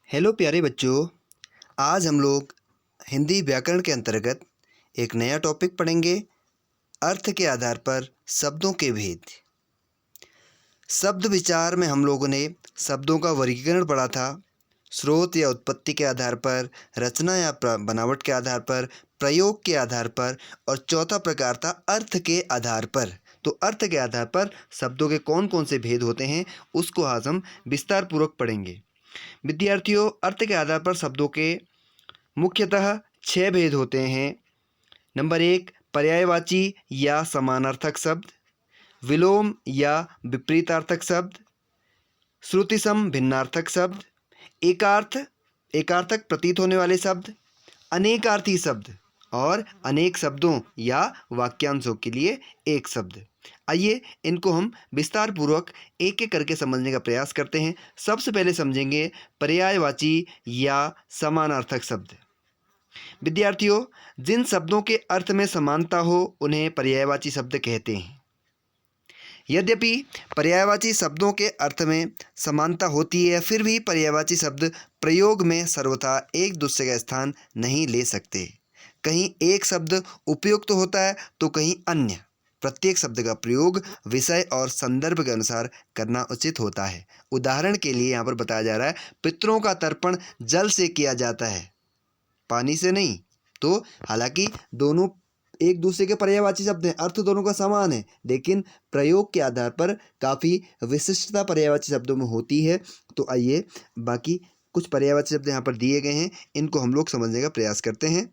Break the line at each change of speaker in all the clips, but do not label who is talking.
Hello प्यारे बच्चों। आज हम लोग हिंदी व्याकरण के अंतर्गत एक नया टॉपिक पढ़ेंगे। अर्थ के आधार पर शब्दों के भेद। शब्द विचार में हम लोगों ने शब्दों का वर्गीकरण पढ़ा था। स्रोत या उत्पत्ति के आधार पर, रचना या बनावट के आधार पर, प्रयोग के आधार पर, और चौथा प्रकार था अर्थ के आधार पर। तो अर्थ के आधार पर शब्दों के कौन कौन से भेद होते हैं उसको आज हम विस्तार पूर्वक पढ़ेंगे। विद्यार्थियों, अर्थ के आधार पर शब्दों के मुख्यतः 6 भेद होते हैं। नंबर 1, पर्यायवाची या समानार्थक शब्द, विलोम या विपरीतार्थक शब्द, श्रुतिसम भिन्नार्थक शब्द, एकार्थक प्रतीत होने वाले शब्द, अनेकार्थी शब्द और अनेक शब्दों या वाक्यांशों के लिए एक शब्द। आइए इनको हम विस्तार पूर्वक एक एक करके समझने का प्रयास करते हैं। सबसे पहले समझेंगे पर्यायवाची या समानार्थक शब्द। विद्यार्थियों, जिन शब्दों के अर्थ में समानता हो उन्हें पर्यायवाची शब्द कहते हैं। यद्यपि पर्यायवाची शब्दों के अर्थ में समानता होती है, फिर भी पर्यायवाची शब्द प्रयोग में सर्वथा एक दूसरे का स्थान नहीं ले सकते। कहीं एक शब्द उपयुक्त होता है तो कहीं अन्य। प्रत्येक शब्द का प्रयोग विषय और संदर्भ के अनुसार करना उचित होता है। उदाहरण के लिए यहाँ पर बताया जा रहा है, पितरों का तर्पण जल से किया जाता है, पानी से नहीं। तो हालांकि दोनों एक दूसरे के पर्यायवाची शब्द हैं, अर्थ दोनों का समान है, लेकिन प्रयोग के आधार पर काफ़ी विशिष्टता पर्यायवाची शब्दों में होती है। तो आइए बाकी कुछ पर्यायवाची शब्द यहाँ पर दिए गए हैं, इनको हम लोग समझने का प्रयास करते हैं।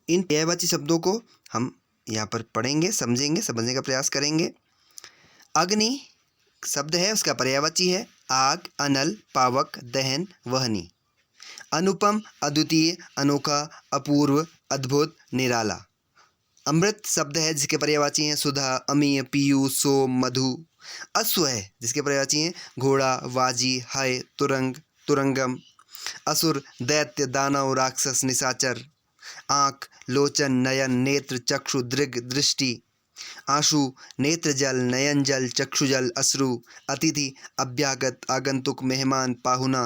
इन पर्यायवाची शब्दों को हम यहाँ पर पढ़ेंगे, समझेंगे, समझने का प्रयास करेंगे। अग्नि शब्द है, उसका पर्यायवाची है आग, अनल, पावक, दहन, वहनी। अनुपम अद्वितीय, अनोखा, अपूर्व, अद्भुत, निराला। अमृत शब्द है जिसके पर्यायवाची हैं सुधा, अमीय, पीयूष, सोम, मधु। अश्व है जिसके पर्यायवाची हैं घोड़ा, वाजी, हय, तुरंग, तुरंगम। असुर दैत्य, दानव, राक्षस, निशाचर। आँख लोचन, नयन, नेत्र, चक्षु, दृग, दृष्टि। आंसू नेत्र जल, नयन जल, चक्षु जल, अश्रु। अतिथि अभ्यागत, आगंतुक, मेहमान, पाहुना।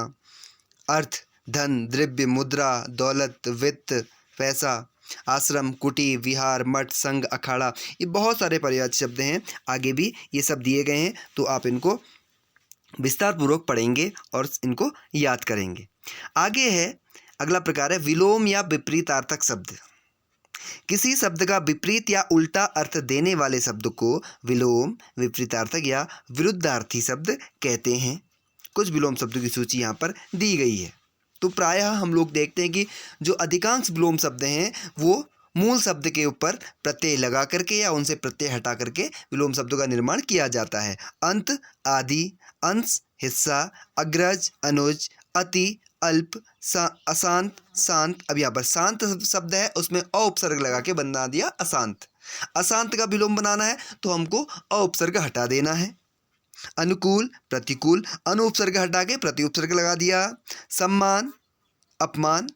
अर्थ धन, द्रव्य, मुद्रा, दौलत, वित्त, पैसा। आश्रम, कुटी, विहार, मठ, संघ, अखाड़ा। ये बहुत सारे पर्यायवाची शब्द हैं, आगे भी ये सब दिए गए हैं, तो आप इनको विस्तार पूर्वक पढ़ेंगे और इनको याद करेंगे। आगे है अगला प्रकार है विलोम या विपरीतार्थक शब्द। किसी शब्द का विपरीत या उल्टा अर्थ देने वाले शब्द को विलोम, विपरीतार्थक या विरुद्धार्थी शब्द कहते हैं। कुछ विलोम शब्दों की सूची यहाँ पर दी गई है। तो प्रायः हम लोग देखते हैं कि जो अधिकांश विलोम शब्द हैं वो मूल शब्द के ऊपर प्रत्यय लगा करके या उनसे प्रत्यय हटा करके विलोम शब्दों का निर्माण किया जाता है। अंत, आदि, अंश, हिस्सा, अग्रज, अनुज, अति, अल्प, अशांत, शांत। अब यहाँ पर शांत शब्द है, उसमें अ उपसर्ग लगा के बना दिया अशांत। अशांत का विलोम बनाना है तो हमको अ उपसर्ग हटा देना है। अनुकूल, प्रतिकूल, अनु उपसर्ग हटा के प्रति उपसर्ग लगा दिया। सम्मान, अपमान,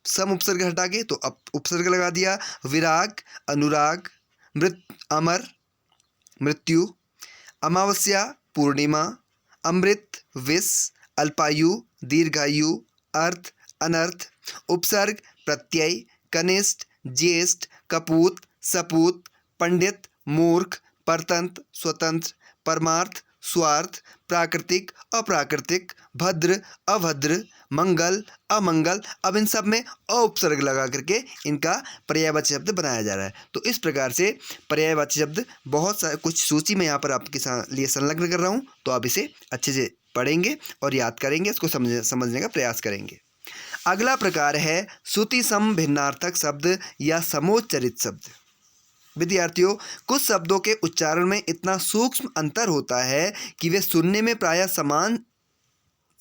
सम उपसर्ग हटा के तो उपसर्ग लगा दिया। विराग, अनुराग, अमर, मृत्यु। अमावस्या, पूर्णिमा। अमृत, विष। अल्पायु, दीर्घायु। अर्थ, अनर्थ। उपसर्ग, प्रत्यय। कनिष्ठ, ज्येष्ठ, कपूत, सपूत। पंडित, मूर्ख, परतंत्र, स्वतंत्र। परमार्थ, स्वार्थ। प्राकृतिक, अप्राकृतिक। भद्र, अभद्र। मंगल, अमंगल। अब इन सब में अ उपसर्ग लगा करके इनका पर्यायवाची शब्द बनाया जा रहा है। तो इस प्रकार से पर्यायवाची शब्द बहुत सारे कुछ सूची में यहाँ पर आपके लिए संलग्न कर रहा हूँ, तो आप इसे अच्छे से पढ़ेंगे और याद करेंगे, इसको समझने का प्रयास करेंगे। अगला प्रकार है श्रुति सम भिन्नार्थक शब्द या समोच्चरित शब्द। विद्यार्थियों, कुछ शब्दों के उच्चारण में इतना सूक्ष्म अंतर होता है कि वे सुनने में प्रायः समान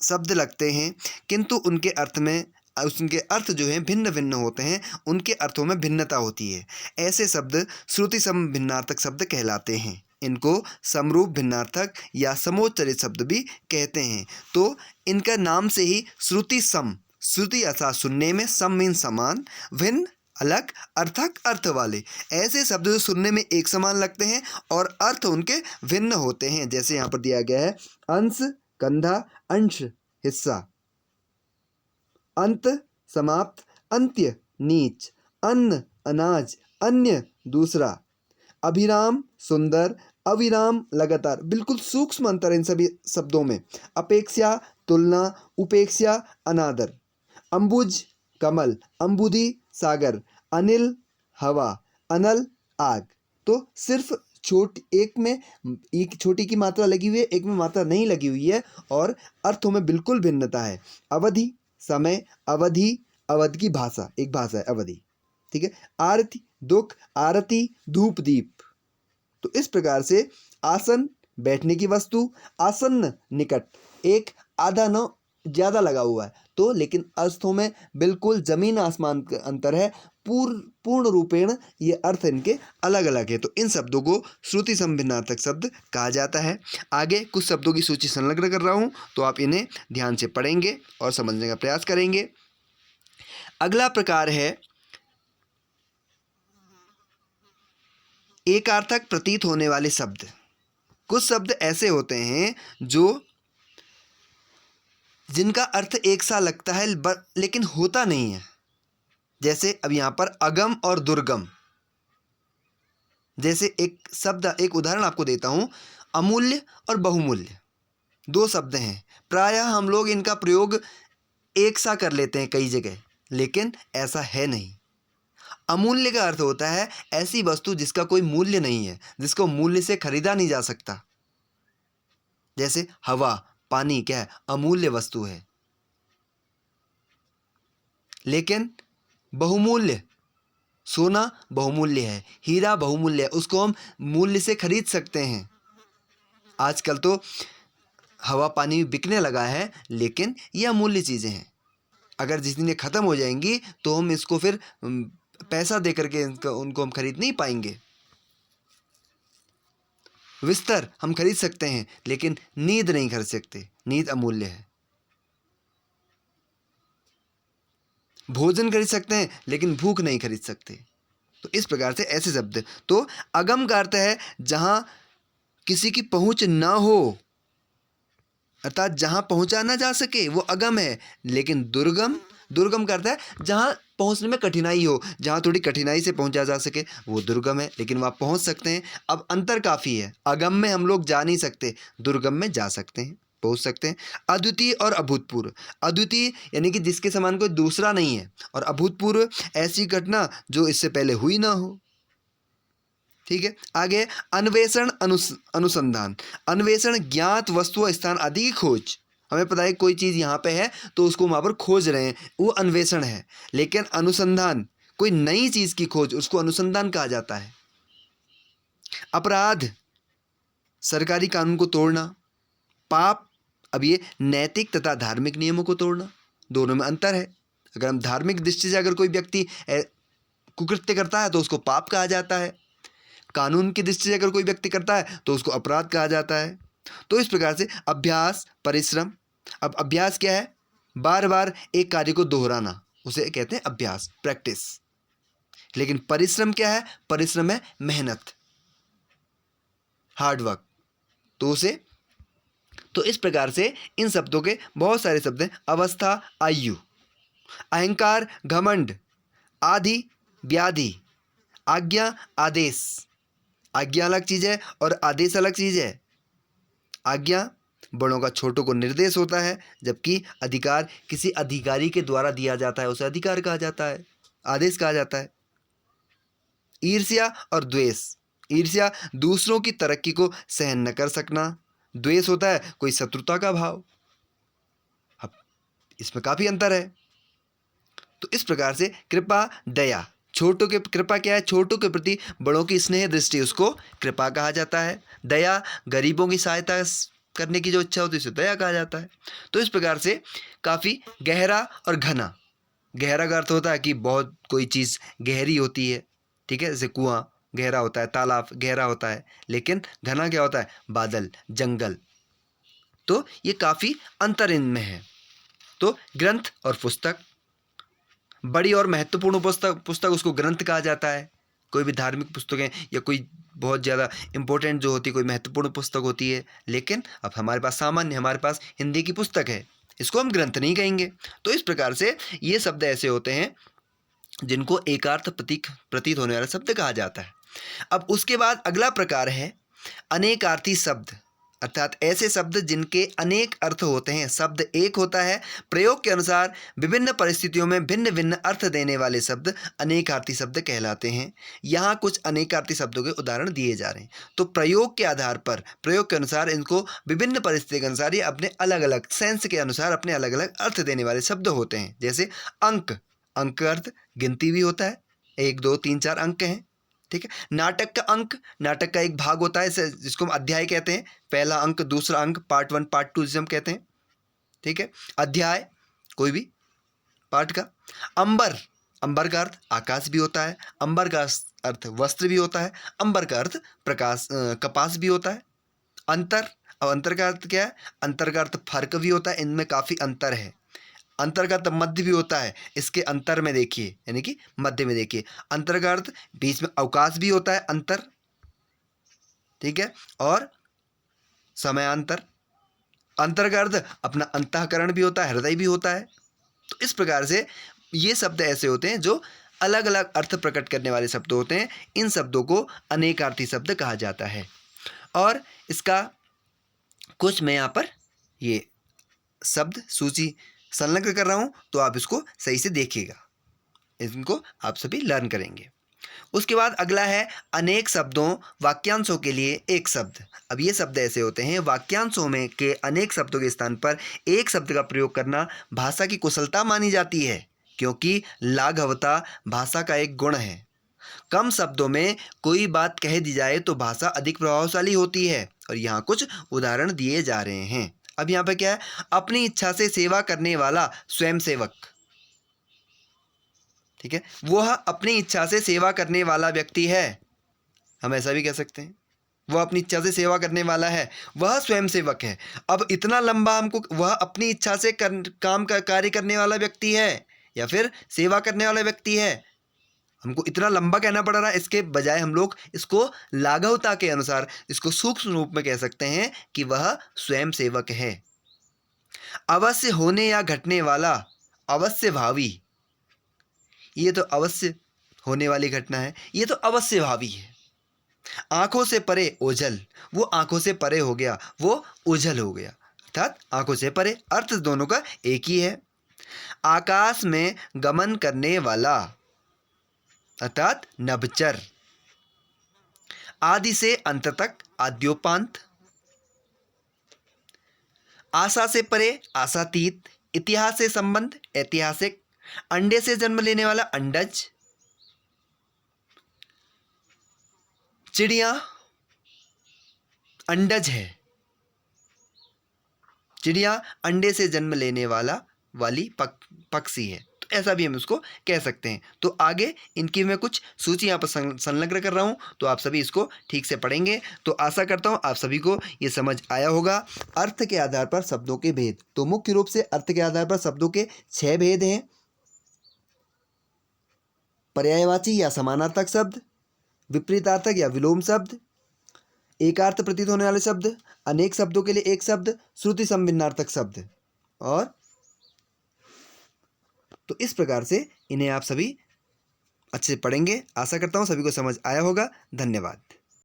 शब्द लगते हैं, किंतु उनके अर्थ जो हैं भिन्न भिन्न होते हैं, उनके अर्थों में भिन्नता होती है। ऐसे शब्द श्रुति सम भिन्नार्थक शब्द कहलाते हैं। इनको समरूप भिन्नार्थक या समोच्चरित शब्द भी कहते हैं। तो इनका नाम से ही श्रुति सम, श्रुति अर्थात सुनने में, सम मीन समान, भिन्न अलग, अर्थक अर्थ वाले। ऐसे शब्द जो सुनने में एक समान लगते हैं और अर्थ उनके भिन्न होते हैं। जैसे यहाँ पर दिया गया है अंश, कंधा, अंश, हिस्सा, अंत समाप्त, अंत्य नीच, अन्न अनाज, अन्य दूसरा, अभिराम सुंदर, अविराम लगातार। बिल्कुल सूक्ष्म अंतर इन सभी शब्दों में। अपेक्षा तुलना, उपेक्षा अनादर, अंबुज कमल, अंबुधि सागर, अनिल हवा, अनल आग। तो सिर्फ एक छोटी की मात्रा लगी हुई है, एक में मात्रा नहीं लगी हुई है और अर्थों में बिल्कुल भिन्नता है। अवधि समय, अवधि अवध की भाषा, एक भाषा है अवधि, ठीक है। आरती दुख, आरती धूप दीप। तो इस प्रकार से आसन बैठने की वस्तु, आसन्न निकट, एक आधा न ज्यादा लगा हुआ है, तो लेकिन अर्थों में बिल्कुल जमीन आसमान का अंतर है। पूर्ण रूपेण ये अर्थ इनके अलग अलग है। तो इन शब्दों को श्रुति समभिन्नार्थक शब्द कहा जाता है। आगे कुछ शब्दों की सूची संलग्न कर रहा हूं, तो आप इन्हें ध्यान से पढ़ेंगे और समझने का प्रयास करेंगे। अगला प्रकार है एकार्थक प्रतीत होने वाले शब्द। कुछ शब्द ऐसे होते हैं जिनका अर्थ एक सा लगता है लेकिन होता नहीं है। जैसे अब यहाँ पर अगम और दुर्गम। जैसे एक उदाहरण आपको देता हूँ, अमूल्य और बहुमूल्य, दो शब्द हैं। प्रायः हम लोग इनका प्रयोग एक सा कर लेते हैं कई जगह, लेकिन ऐसा है नहीं। अमूल्य का अर्थ होता है ऐसी वस्तु जिसका कोई मूल्य नहीं है, जिसको मूल्य से खरीदा नहीं जा सकता। जैसे हवा, पानी क्या है? अमूल्य वस्तु है। लेकिन बहुमूल्य, सोना बहुमूल्य है, हीरा बहुमूल्य है, उसको हम मूल्य से खरीद सकते हैं। आजकल तो हवा पानी बिकने लगा है, लेकिन ये अमूल्य चीज़ें हैं। अगर जिस दिन ये ख़त्म हो जाएंगी तो हम इसको फिर पैसा दे करके उनको हम खरीद नहीं पाएंगे। बिस्तर हम खरीद सकते हैं, लेकिन नींद नहीं खरीद सकते, नींद अमूल्य है। भोजन खरीद सकते हैं, लेकिन भूख नहीं खरीद सकते। तो इस प्रकार से ऐसे शब्द। तो अगम का अर्थ है जहां किसी की पहुंच ना हो, अर्थात जहां पहुंचा ना जा सके, वो अगम है। लेकिन दुर्गम का अर्थ है जहां पहुंचने में कठिनाई हो, जहां थोड़ी कठिनाई से पहुंचा जा सके, वो दुर्गम है। लेकिन वहां पहुंच सकते हैं। अब अंतर काफ़ी है। अगम में हम लोग जा नहीं सकते, दुर्गम में जा सकते हैं, पहुंच सकते हैं। अद्वितीय और अभूतपूर्व। अद्वितीय यानी कि जिसके समान कोई दूसरा नहीं है, और अभूतपूर्व ऐसी घटना जो इससे पहले हुई ना हो। ठीक है। आगे अन्वेषण अनुसंधान। अन्वेषण ज्ञात वस्तु स्थान आदि की खोज। हमें पता है कोई चीज़ यहाँ पे है तो उसको वहाँ पर खोज रहे हैं, वो अन्वेषण है। लेकिन अनुसंधान, कोई नई चीज़ की खोज, उसको अनुसंधान कहा जाता है। अपराध, सरकारी कानून को तोड़ना। पाप, अब ये नैतिक तथा धार्मिक नियमों को तोड़ना, दोनों में अंतर है। अगर हम धार्मिक दृष्टि से अगर कोई व्यक्ति कुकृत्य करता है तो उसको पाप कहा जाता है। कानून की दृष्टि से अगर कोई व्यक्ति करता है तो उसको अपराध कहा जाता है। तो इस प्रकार से अभ्यास, परिश्रम। अब अभ्यास क्या है? बार बार एक कार्य को दोहराना, उसे कहते हैं अभ्यास, प्रैक्टिस। लेकिन परिश्रम क्या है? परिश्रम है मेहनत, हार्ड वर्क। तो इस प्रकार से इन शब्दों के बहुत सारे शब्द हैं। अवस्था, आयु। अहंकार, घमंड। आदि, व्याधि। आज्ञा, आदेश। आज्ञा अलग चीज़ है और आदेश अलग चीज़ है। आज्ञा बड़ों का छोटों को निर्देश होता है, जबकि अधिकार किसी अधिकारी के द्वारा दिया जाता है, उसे अधिकार कहा जाता है, आदेश कहा जाता है। ईर्ष्या और द्वेष। ईर्ष्या दूसरों की तरक्की को सहन न कर सकना। द्वेष होता है कोई शत्रुता का भाव। अब इसमें काफ़ी अंतर है। तो इस प्रकार से कृपा, दया। छोटों के कृपा क्या है? छोटों के प्रति बड़ों की स्नेह दृष्टि, उसको कृपा कहा जाता है। दया, गरीबों की सहायता करने की जो इच्छा होती है उसे दया कहा जाता है। तो इस प्रकार से काफ़ी गहरा और घना। गहरा का अर्थ होता है कि बहुत कोई चीज़ गहरी होती है, ठीक है, जैसे कुआं गहरा होता है, तालाब गहरा होता है। लेकिन घना क्या होता है? बादल, जंगल। तो ये काफ़ी अंतर इनमें है। तो ग्रंथ और पुस्तक। बड़ी और महत्वपूर्ण पुस्तक उसको ग्रंथ कहा जाता है। कोई भी धार्मिक पुस्तकें या कोई बहुत ज़्यादा इम्पोर्टेंट जो होती है, कोई महत्वपूर्ण पुस्तक होती है। लेकिन अब हमारे पास सामान्य, हमारे पास हिंदी की पुस्तक है, इसको हम ग्रंथ नहीं कहेंगे। तो इस प्रकार से ये शब्द ऐसे होते हैं जिनको एकार्थ प्रतीत होने वाला शब्द कहा जाता है। अब उसके बाद अगला प्रकार है अनेकार्थी शब्द, अर्थात ऐसे शब्द जिनके अनेक अर्थ होते हैं। शब्द एक होता है, प्रयोग के अनुसार विभिन्न परिस्थितियों में भिन्न भिन्न अर्थ देने वाले शब्द अनेकार्थी शब्द कहलाते हैं। यहाँ कुछ अनेकार्थी शब्दों के उदाहरण दिए जा रहे हैं। तो प्रयोग के आधार पर, प्रयोग के अनुसार इनको विभिन्न परिस्थिति के अनुसार ये अपने अलग अलग सेंस के अनुसार अपने अलग अलग अर्थ देने वाले शब्द होते हैं। जैसे अंक, अंक का अर्थ गिनती भी होता है, 1 2 3 4 अंक हैं, ठीक है। नाटक का अंक, नाटक का एक भाग होता है जिसको हम अध्याय कहते हैं, पहला अंक, दूसरा अंक, पार्ट 1 पार्ट 2 जिसे हम कहते हैं, ठीक है। अध्याय कोई भी पार्ट का। अंबर, अंबर का अर्थ आकाश भी होता है, अंबर का अर्थ वस्त्र भी होता है, अंबर का अर्थ प्रकाश कपास भी होता है। अंतर, अब अंतर का अर्थ क्या है? अंतर का अर्थ फर्क भी होता है, इनमें काफ़ी अंतर है। अंतर का अर्थ मध्य भी होता है, इसके अंतर में देखिए, यानी कि मध्य में देखिए। अंतर का अर्थ बीच में अवकाश भी होता है, अंतर, ठीक है। और समयांतर, अंतर का अर्थ अपना अंतःकरण भी होता है, हृदय भी होता है। तो इस प्रकार से ये शब्द ऐसे होते हैं जो अलग अलग अर्थ प्रकट करने वाले शब्द होते हैं। इन शब्दों को अनेकार्थी शब्द कहा जाता है। और इसका कुछ मैं यहाँ पर ये शब्द सूची संलग्न कर रहा हूँ, तो आप इसको सही से देखिएगा, इनको आप सभी लर्न करेंगे। उसके बाद अगला है अनेक शब्दों वाक्यांशों के लिए एक शब्द। अब ये शब्द ऐसे होते हैं, वाक्यांशों में के अनेक शब्दों के स्थान पर एक शब्द का प्रयोग करना भाषा की कुशलता मानी जाती है, क्योंकि लाघवता भाषा का एक गुण है। कम शब्दों में कोई बात कह दी जाए तो भाषा अधिक प्रभावशाली होती है। और यहाँ कुछ उदाहरण दिए जा रहे हैं। अब यहाँ पे क्या है? अपनी इच्छा से सेवा करने वाला स्वयंसेवक, ठीक है, वह अपनी इच्छा से सेवा करने वाला व्यक्ति है, हम ऐसा भी कह सकते हैं। वह अपनी इच्छा से सेवा करने वाला है, वह स्वयंसेवक है। अब इतना लंबा हमको, वह अपनी इच्छा से काम का कार्य करने वाला व्यक्ति है या फिर सेवा करने वाला व्यक्ति है, हमको इतना लंबा कहना पड़ रहा है। इसके बजाय हम लोग इसको लाघवता के अनुसार इसको सूक्ष्म रूप में कह सकते हैं कि वह स्वयं सेवक है। अवश्य होने या घटने वाला अवश्य भावी, ये तो अवश्य होने वाली घटना है, ये तो अवश्य भावी है। आंखों से परे ओझल, वो आंखों से परे हो गया, वो ओझल हो गया, अर्थात आंखों से परे, अर्थ दोनों का एक ही है। आकाश में गमन करने वाला, अर्थात नभचर। आदि से अंत तक, आद्योपांत। आशा से परे, आशातीत। इतिहास से संबंध, ऐतिहासिक। अंडे से जन्म लेने वाला, अंडज। चिड़िया अंडज है, चिड़िया अंडे से जन्म लेने वाली पक्षी है। तो ऐसा भी हम उसको कह सकते हैं। तो आगे इनकी मैं कुछ सूची यहाँ पर संलग्न कर रहा हूँ, तो आप सभी इसको ठीक से पढ़ेंगे। तो आशा करता हूँ आप सभी को ये समझ आया होगा। अर्थ के आधार पर शब्दों के भेद, तो मुख्य रूप से अर्थ के आधार पर शब्दों के 6 भेद हैं। पर्यायवाची या समानार्थक शब्द, विपरीतार्थक या विलोम शब्द, एकार्थ प्रतीत होने वाले शब्द, अनेक शब्दों के लिए एक शब्द, श्रुति संभिन्नार्थक शब्द। और तो इस प्रकार से इन्हें आप सभी अच्छे से पढ़ेंगे। आशा करता हूँ सभी को समझ आया होगा। धन्यवाद।